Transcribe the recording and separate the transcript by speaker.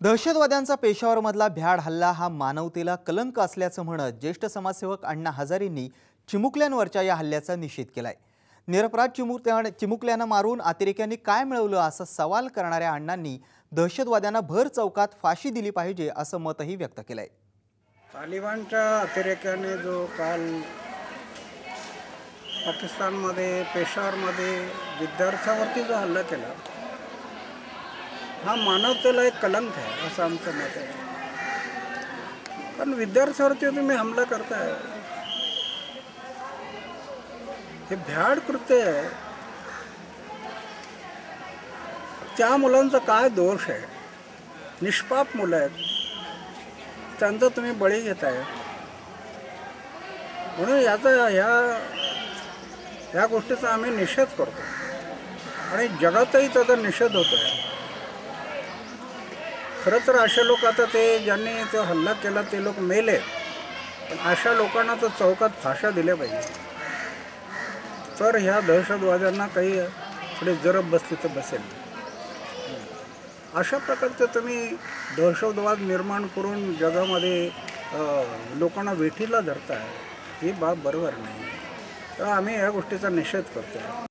Speaker 1: दहशतवाद्यांचा पेशावरमधला भ्याड हल्ला हा मानवतेला कलंक असल्याचं म्हणत ज्येष्ठ समाजसेवक अण्णा हजारेंनी चिमुकल्यांवरच्या या हल्ल्याचा निषेध केलाय। निरपराध चिमुकल्यांना मारून अतिरेक्यांनी काय मिळवलं असा सवाल करणाऱ्या अण्णांनी दहशतवाद्यांना भर चौकात फाशी दिली पाहिजे असं मतही व्यक्त केलंय।
Speaker 2: तालिबानच्या अतिरेक्याने जो काल पाकिस्तानमध्ये पेशावरमध्ये विद्यार्थ्यांवरती जो हल्ला केला हा मानवतेला एक कलंक आहे असं आमचं मत आहे। कारण विद्यार्थ्यांवरती तुम्ही हमला करताय, हे भ्याड कृत्य आहे। त्या मुलांचा काय दोष आहे? निष्पाप मुलं आहेत, त्यांचा तुम्ही बळी घेताय। म्हणून या गोष्टीचा आम्ही निषेध करतो आणि जगातही त्याचा निषेध होतो आहे। खरं तर असे लोक आता ज्यांनी तो हल्ला केला ते लोक मेले, पण अशा लोकांना तर चौकात फाशा दिल्या पाहिजे, तर ह्या दहशतवाद्यांना काही थोडी जरब बसली तर बसेल। अशा प्रकारचे तुम्ही दहशतवाद निर्माण करून जगामध्ये लोकांना वेठीला धरताय, ही बाब बरोबर नाही। तर आम्ही या गोष्टीचा निषेध करतो।